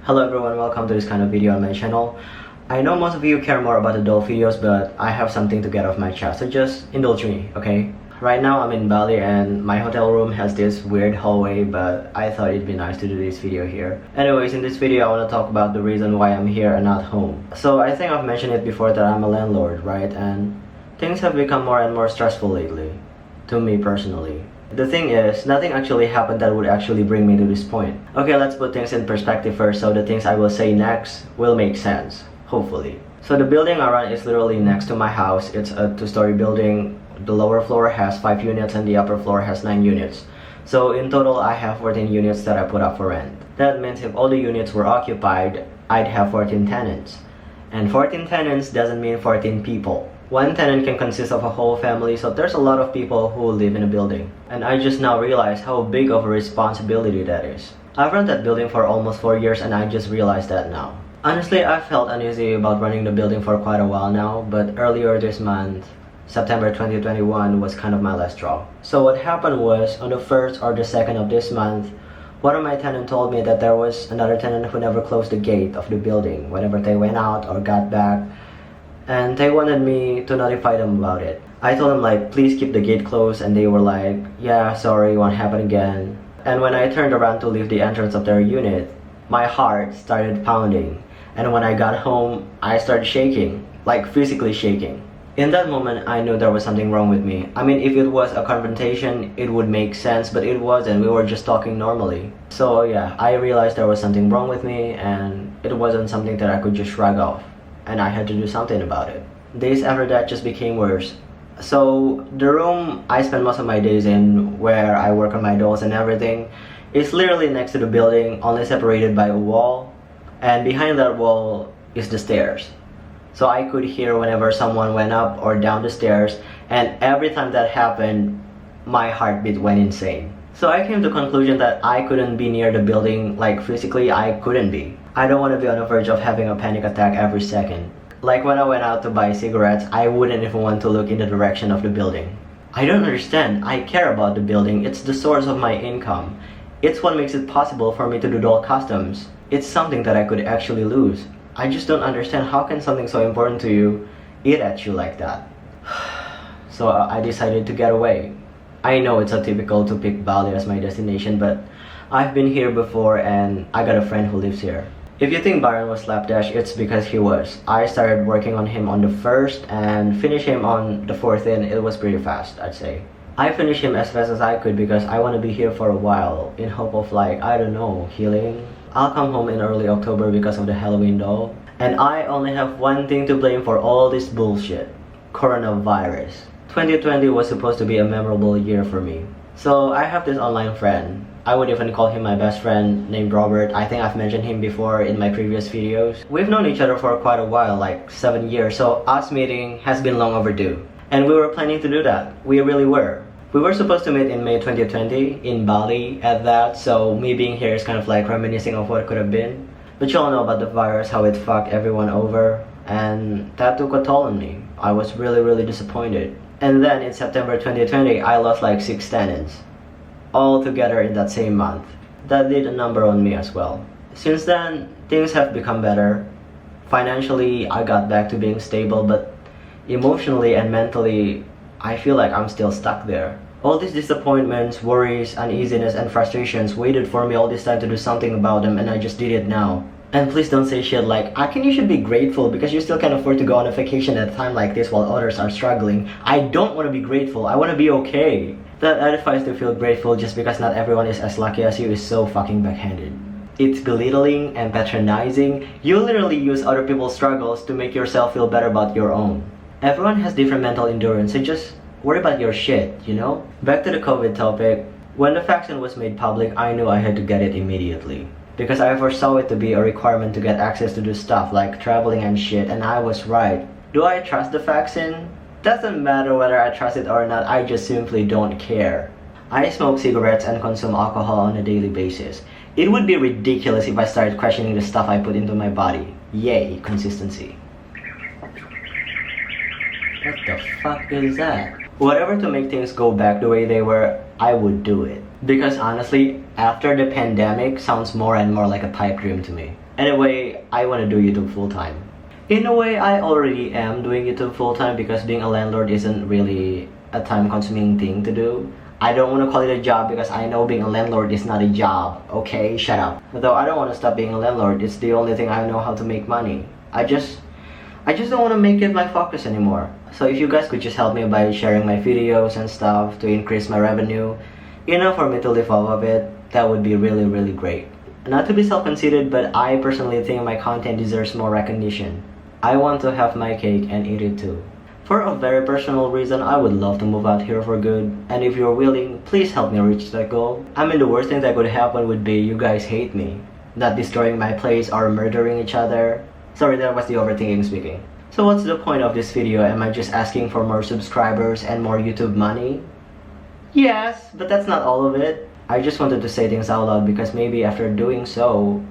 Hello everyone, welcome to this kind of video on my channel. I know most of you care more about adult videos, but I have something to get off my chest, so just indulge me, okay? Right now I'm in Bali and my hotel room has this weird hallway, but I thought it'd be nice to do this video here. Anyways, in this video I want to talk about the reason why I'm here and not home. So I think I've mentioned it before that I'm a landlord, right? And things have become more and more stressful lately, to me personally. The thing is, nothing actually happened that would actually bring me to this point. Okay, let's put things in perspective first so the things I will say next will make sense, hopefully. So the building I run is literally next to my house. It's a two-story building. The lower floor has 5 units and the upper floor has 9 units. So in total, I have 14 units that I put up for rent. That means if all the units were occupied, I'd have 14 tenants. And 14 tenants doesn't mean 14 people. One tenant can consist of a whole family, so there's a lot of people who live in a building. And I just now realized how big of a responsibility that is. I've run that building for almost 4 years and I just realized that now. Honestly, I felt uneasy about running the building for quite a while now, but earlier this month, September 2021 was kind of my last straw. So what happened was, on the 1st or the 2nd of this month, one of my tenants told me that there was another tenant who never closed the gate of the building whenever they went out or got back. And they wanted me to notify them about it. I told them like, please keep the gate closed, and they were like, yeah, sorry, won't happen again. And when I turned around to leave the entrance of their unit, my heart started pounding. And when I got home, I started shaking, like physically shaking. In that moment, I knew there was something wrong with me. I mean, if it was a confrontation, it would make sense, but it wasn't. We were just talking normally. So yeah, I realized there was something wrong with me, and it wasn't something that I could just shrug off. And I had to do something about it. Days after that just became worse. So the room I spend most of my days in, where I work on my dolls and everything, is literally next to the building, only separated by a wall. And behind that wall is the stairs. So I could hear whenever someone went up or down the stairs, and every time that happened, my heartbeat went insane. So I came to the conclusion that I couldn't be near the building, like physically I couldn't be. I don't want to be on the verge of having a panic attack every second. Like when I went out to buy cigarettes, I wouldn't even want to look in the direction of the building. I don't understand. I care about the building. It's the source of my income. It's what makes it possible for me to do doll customs. It's something that I could actually lose. I just don't understand how can something so important to you eat at you like that. So I decided to get away. I know it's atypical to pick Bali as my destination, but I've been here before and I got a friend who lives here. If you think Byron was slapdash, it's because he was. I started working on him on the 1st and finished him on the 4th, and it was pretty fast, I'd say. I finished him as fast as I could because I want to be here for a while, in hope of like, I don't know, healing. I'll come home in early October because of the Halloween doll. And I only have one thing to blame for all this bullshit: coronavirus. 2020 was supposed to be a memorable year for me. So I have this online friend. I would even call him my best friend, named Robert. I think I've mentioned him before in my previous videos. We've known each other for quite a while, like 7 years, so us meeting has been long overdue. And we were planning to do that. We really were. We were supposed to meet in May 2020 in Bali at that, so me being here is kind of like reminiscing of what could have been. But you all know about the virus, how it fucked everyone over, and that took a toll on me. I was really disappointed. And then in September 2020, I lost like 6 tenants. All together in that same month. That did a number on me as well. Since then, things have become better. Financially, I got back to being stable, but emotionally and mentally, I feel like I'm still stuck there. All these disappointments, worries, uneasiness, and frustrations waited for me all this time to do something about them, and I just did it now. And please don't say shit like, I think you should be grateful because you still can afford to go on a vacation at a time like this while others are struggling. I don't want to be grateful, I want to be okay. That advice to feel grateful just because not everyone is as lucky as you is so fucking backhanded. It's belittling and patronizing. You literally use other people's struggles to make yourself feel better about your own. Everyone has different mental endurance, so just worry about your shit, you know? Back to the COVID topic. When the vaccine was made public, I knew I had to get it immediately. Because I foresaw it to be a requirement to get access to do stuff like traveling and shit, and I was right. Do I trust the vaccine? Doesn't matter whether I trust it or not, I just simply don't care. I smoke cigarettes and consume alcohol on a daily basis. It would be ridiculous if I started questioning the stuff I put into my body. Yay, consistency. What the fuck is that? Whatever to make things go back the way they were, I would do it. Because honestly, after the pandemic sounds more and more like a pipe dream to me. Anyway, I want to do YouTube full time. In a way, I already am doing YouTube full time because being a landlord isn't really a time consuming thing to do. I don't want to call it a job because I know being a landlord is not a job. Okay, shut up. Though I don't want to stop being a landlord, it's the only thing I know how to make money. I just don't want to make it my focus anymore. So if you guys could just help me by sharing my videos and stuff to increase my revenue, for me to live off of it, that would be really, really great. Not to be self-conceited, but I personally think my content deserves more recognition. I want to have my cake and eat it too. For a very personal reason, I would love to move out here for good, and if you're willing, please help me reach that goal. I mean, the worst thing that could happen would be you guys hate me, not destroying my place or murdering each other. Sorry, that was the overthinking speaking. So what's the point of this video? Am I just asking for more subscribers and more YouTube money? Yes, but that's not all of it. I just wanted to say things out loud because maybe after doing so,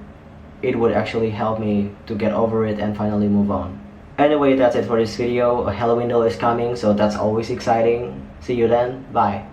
it would actually help me to get over it and finally move on. Anyway, that's it for this video. A Halloween doll is coming, so that's always exciting. See you then. Bye.